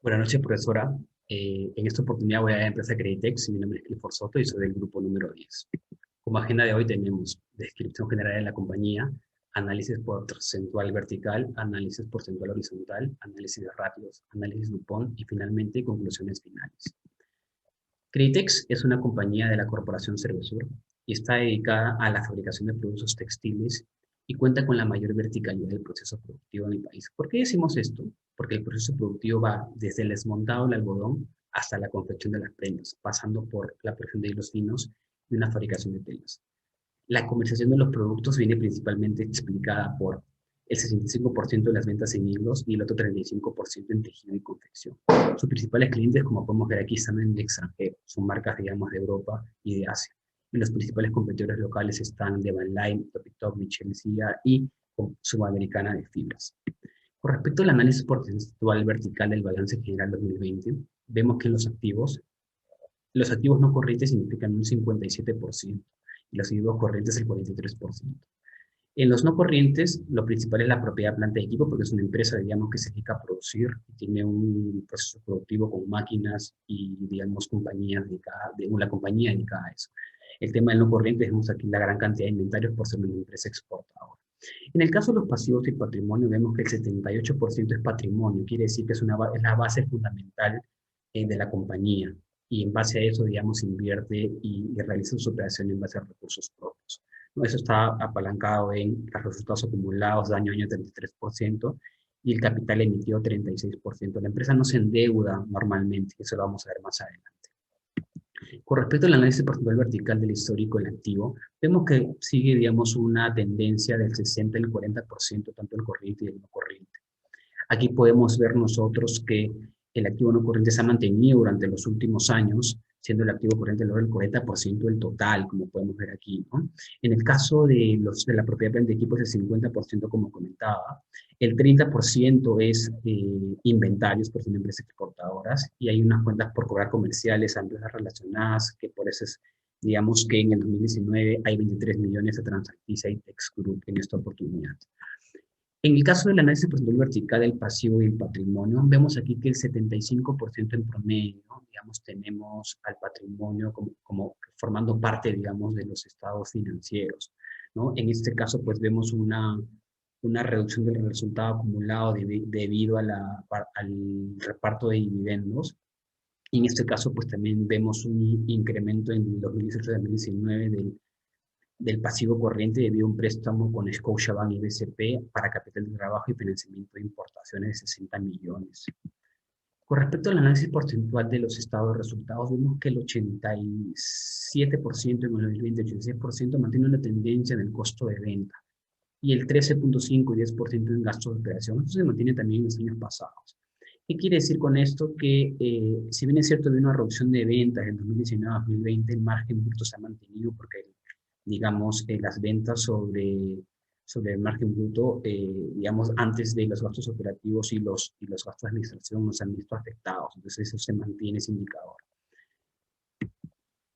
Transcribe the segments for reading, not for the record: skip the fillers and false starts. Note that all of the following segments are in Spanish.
Buenas noches, profesora. En esta oportunidad voy a la empresa Creditex. Mi nombre es Clifford Soto y soy del grupo número 10. Como agenda de hoy tenemos descripción general de la compañía, análisis porcentual vertical, análisis porcentual horizontal, análisis de ratios, análisis DuPont y finalmente conclusiones finales. Creditex es una compañía de la corporación Cervesur y está dedicada a la fabricación de productos textiles y cuenta con la mayor verticalidad del proceso productivo en el país. ¿Por qué decimos esto? Porque el proceso productivo va desde el desmontado del algodón hasta la confección de las prendas, pasando por la producción de hilos finos y una fabricación de telas. La comercialización de los productos viene principalmente explicada por el 65% de las ventas en hilos y el otro 35% en tejido y confección. Sus principales clientes, como podemos ver aquí, están en el extranjero. Son marcas, digamos, de Europa y de Asia. Y los principales competidores locales están de Van Line, Topitop, Michel Cia y Sudamericana de Fibras. Con respecto al análisis porcentual vertical del balance general 2020, vemos que en los activos no corrientes significan un 57% y los activos corrientes el 43%. En los no corrientes, lo principal es la propiedad planta de equipo, porque es una empresa, digamos, que se dedica a producir y tiene un proceso productivo con máquinas y, digamos, compañías dedicadas, de una compañía dedicada a eso. El tema del no corriente, vemos aquí la gran cantidad de inventarios por ser una empresa exportadora. En el caso de los pasivos y patrimonio, vemos que el 78% es patrimonio, quiere decir que es la base fundamental de la compañía. Y en base a eso, digamos, invierte y realiza su operación en base a recursos propios. ¿No? Eso está apalancado en los resultados acumulados de año a año 33% y el capital emitido 36%. La empresa no se endeuda normalmente, eso lo vamos a ver más adelante. Con respecto al análisis porcentual vertical del histórico del activo, vemos que sigue, digamos, una tendencia del 60 al 40%, tanto el corriente y el no corriente. Aquí podemos ver nosotros que el activo no corriente se ha mantenido durante los últimos años, siendo el activo corriente el 40% del total, como podemos ver aquí, ¿no? En el caso de la propiedad de equipos, el 50%, como comentaba, el 30% es inventarios, por son empresas exportadoras, y hay unas cuentas por cobrar comerciales a empresas relacionadas, que por eso es, digamos que en el 2019 hay 23 millones de Transactisa y Tex Group en esta oportunidad. En el caso del análisis porcentual vertical del pasivo y el patrimonio, vemos aquí que el 75% en promedio, digamos, tenemos al patrimonio como formando parte, digamos, de los estados financieros, ¿no? En este caso, pues vemos una reducción del resultado acumulado debido al reparto de dividendos. Y en este caso, pues también vemos un incremento en 2018-2019 del pasivo corriente debido a un préstamo con Scotiabank y BCP para capital de trabajo y financiamiento de importaciones de 60 millones. Con respecto al análisis porcentual de los estados de resultados, vemos que el 87% en el 2020, 86% mantiene una tendencia en el costo de venta y el 13.5 y 10% en gastos de operación. Esto se mantiene también en los años pasados. ¿Qué quiere decir con esto? Que si bien es cierto de una reducción de ventas en 2019 a 2020, el margen bruto se ha mantenido porque, digamos, las ventas sobre el margen bruto, digamos, antes de los gastos operativos y los gastos de administración nos han visto afectados. Entonces eso se mantiene ese indicador.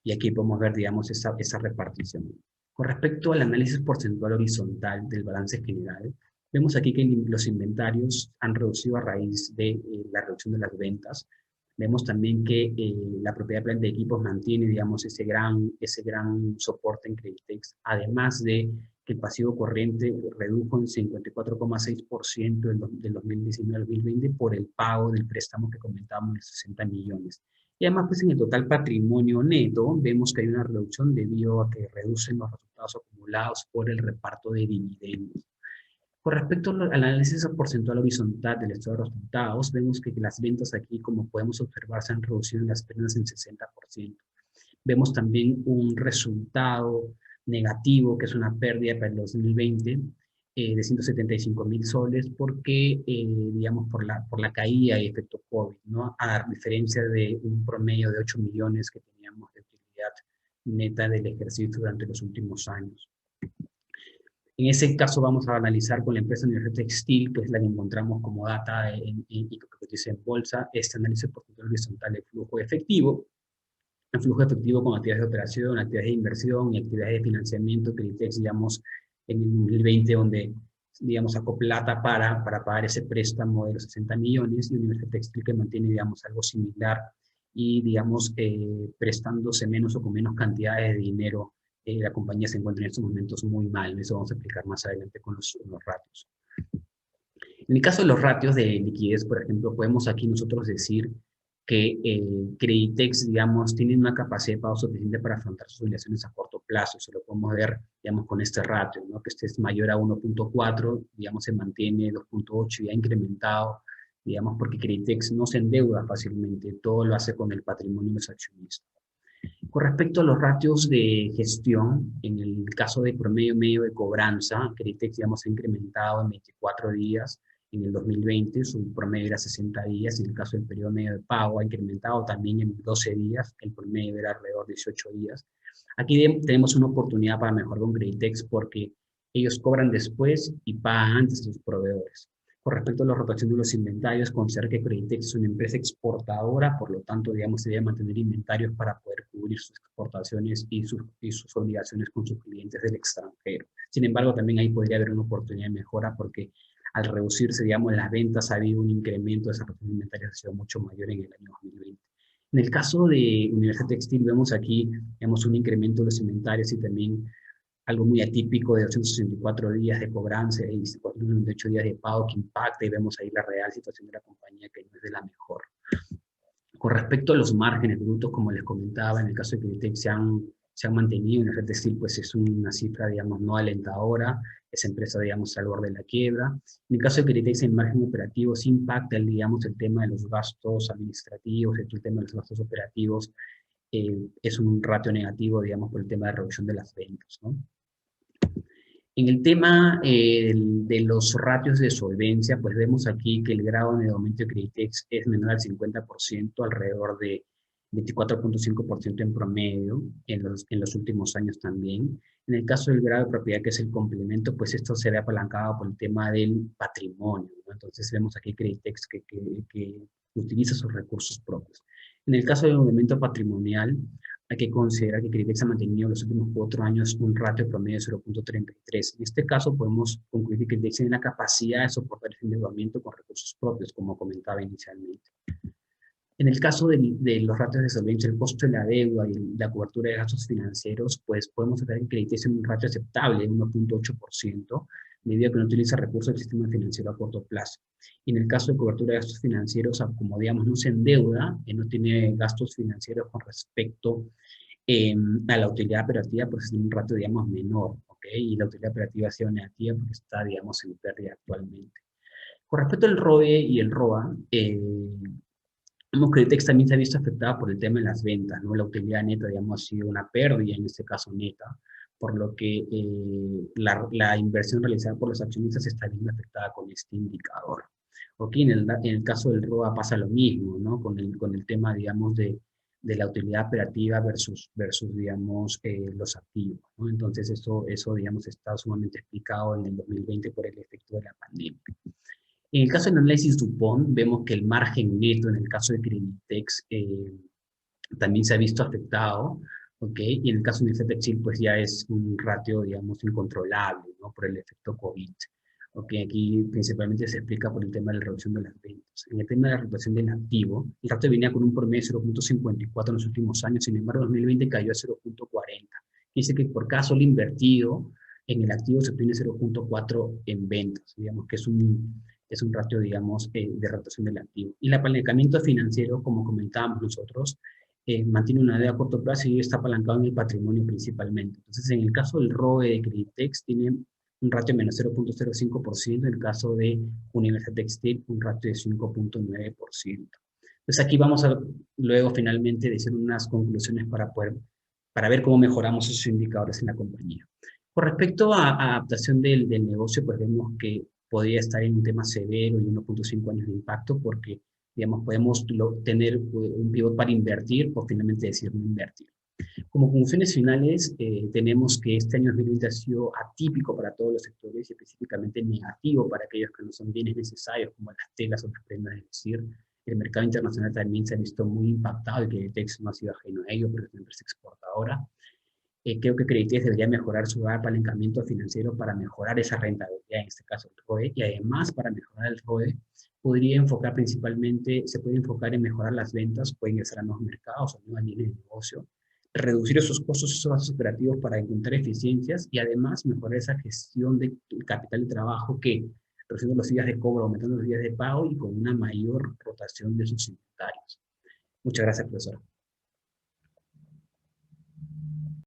Y aquí podemos ver, digamos, esa repartición. Con respecto al análisis porcentual horizontal del balance general, vemos aquí que los inventarios han reducido a raíz de la reducción de las ventas. Vemos también que la propiedad planta de equipos mantiene, digamos, ese gran soporte en Creditex, además de que el pasivo corriente redujo en 54,6% del 2019 al 2020 por el pago del préstamo que comentábamos de 60 millones. Y además, pues en el total patrimonio neto, vemos que hay una reducción debido a que reducen los resultados acumulados por el reparto de dividendos. Con respecto al análisis porcentual horizontal del estado de resultados, vemos que las ventas aquí, como podemos observar, se han reducido en las pérdidas en 60%. Vemos también un resultado negativo, que es una pérdida para el 2020, de 175.000 soles, porque, digamos, por la caída y efecto COVID, ¿no? A diferencia de un promedio de 8 millones que teníamos de utilidad neta del ejercicio durante los últimos años. En ese caso vamos a analizar con la empresa Unión Textil, que es la que encontramos como data y que cotiza en bolsa, este análisis porcentual horizontal de flujo efectivo, el flujo efectivo con actividades de operación, actividades de inversión y actividades de financiamiento, que digamos en el 2020 donde digamos, sacó plata para pagar ese préstamo de los 60 millones, y Universidad Textil que mantiene, digamos, algo similar y, digamos, prestándose menos o con menos cantidades de dinero. La compañía se encuentra en estos momentos muy mal, eso vamos a explicar más adelante con los ratios. En el caso de los ratios de liquidez, por ejemplo, podemos aquí nosotros decir que Creditex, digamos, tiene una capacidad de pago suficiente para afrontar sus obligaciones a corto plazo. Eso lo podemos ver, digamos, con este ratio, ¿no? Que este es mayor a 1.4, digamos, se mantiene 2.8 y ha incrementado, digamos, porque Creditex no se endeuda fácilmente, todo lo hace con el patrimonio de los accionistas. Con respecto a los ratios de gestión, en el caso de promedio medio de cobranza, Creditex, digamos, ha incrementado en 24 días. En el 2020 su promedio era 60 días. En el caso del periodo medio de pago ha incrementado también en 12 días. El promedio era alrededor de 18 días. Aquí tenemos una oportunidad para mejorar con Creditex porque ellos cobran después y pagan antes a sus proveedores. Con respecto a la rotación de los inventarios, considerar que Creditex es una empresa exportadora, por lo tanto, digamos, se debe mantener inventarios para poder cubrir sus exportaciones y sus obligaciones con sus clientes del extranjero. Sin embargo, también ahí podría haber una oportunidad de mejora porque al reducirse, digamos, las ventas ha habido un incremento de esa rotación de inventarios que ha sido mucho mayor en el año 2020. En el caso de Universidad Textil, vemos aquí, vemos un incremento de los inventarios y también algo muy atípico de 264 días de cobranza y 498 días de pago que impacta, y vemos ahí la real situación de la compañía que no es de la mejor. Con respecto a los márgenes brutos, como les comentaba, en el caso de Creditex se han mantenido. En el Textil pues es una cifra, digamos, no alentadora, esa empresa, digamos, al borde de la quiebra. En el caso de Creditex, el margen operativo sí impacta, digamos, el tema de los gastos administrativos, el tema de los gastos operativos, es un ratio negativo, digamos, por el tema de reducción de las ventas, ¿no? En el tema de los ratios de solvencia, pues vemos aquí que el grado de endeudamiento de Creditex es menor al 50%, alrededor de 24.5% en promedio, en los últimos años también. En el caso del grado de propiedad, que es el complemento, pues esto se ve apalancado por el tema del patrimonio, ¿no? Entonces vemos aquí Creditex que utiliza sus recursos propios. En el caso del endeudamiento patrimonial, hay que considerar que Creditex ha mantenido en los últimos 4 años un ratio promedio de 0.33. En este caso podemos concluir que Creditex tiene la capacidad de soportar ese endeudamiento con recursos propios, como comentaba inicialmente. En el caso de los ratios de solvencia, el costo de la deuda y la cobertura de gastos financieros, pues podemos ver que Creditex tiene un ratio aceptable de 1.8%, debido a que no utiliza recursos del sistema financiero a corto plazo. Y en el caso de cobertura de gastos financieros, como digamos no se endeuda, no tiene gastos financieros con respecto a la utilidad operativa, pues tiene un ratio, digamos, menor, ¿ok? Y la utilidad operativa ha sido negativa porque está, digamos, en pérdida actualmente. Con respecto al ROE y el ROA, vemos que Creditex también se ha visto afectada por el tema de las ventas, ¿no? La utilidad neta, digamos, ha sido una pérdida, en este caso neta, por lo que la inversión realizada por los accionistas está viendo afectada con este indicador. Aquí en el caso del ROA pasa lo mismo, ¿no? Con el tema, digamos, de la utilidad operativa versus digamos, los activos, ¿no? Entonces, eso, digamos, está sumamente explicado en el 2020 por el efecto de la pandemia. En el caso del análisis Dupont, vemos que el margen neto en el caso de Creditex también se ha visto afectado, ¿ok? Y en el caso de Textil, pues ya es un ratio, digamos, incontrolable, ¿no? Por el efecto COVID. ¿Ok? Aquí principalmente se explica por el tema de la reducción de las ventas. En el tema de la rotación del activo, el ratio venía con un promedio de 0.54 en los últimos años, sin embargo, en 2020 cayó a 0.40. Dice que por cada sol invertido en el activo se obtiene 0.4 en ventas, digamos que es un ratio, digamos, de rotación del activo. Y el apalancamiento financiero, como comentábamos nosotros, mantiene una deuda a corto plazo y está apalancado en el patrimonio principalmente. Entonces, en el caso del ROE de Creditex, tiene un ratio de menos 0.05%, en el caso de Universidad Textil, un ratio de 5.9%. Entonces, aquí vamos a luego finalmente decir unas conclusiones para ver cómo mejoramos esos indicadores en la compañía. Con respecto a adaptación del negocio, pues vemos que podría estar en un tema severo y 1.5 años de impacto porque, digamos, podemos tener un pivot para invertir o finalmente decir no invertir. Como conclusiones finales, tenemos que este año 2020 ha sido atípico para todos los sectores y específicamente negativo para aquellos que no son bienes necesarios, como las telas o las prendas, es decir, el mercado internacional también se ha visto muy impactado y que Tex no ha sido ajeno a ello, porque es una empresa exportadora. Creo que Creditex debería mejorar su apalancamiento financiero para mejorar esa rentabilidad, en este caso el ROE, y además para mejorar el ROE, podría enfocar principalmente, se puede enfocar en mejorar las ventas, puede ingresar a nuevos mercados o nuevas líneas de negocio, reducir esos costos, esos gastos operativos para encontrar eficiencias y además mejorar esa gestión de capital de trabajo que reduciendo los días de cobro, aumentando los días de pago y con una mayor rotación de sus inventarios. Muchas gracias, profesor.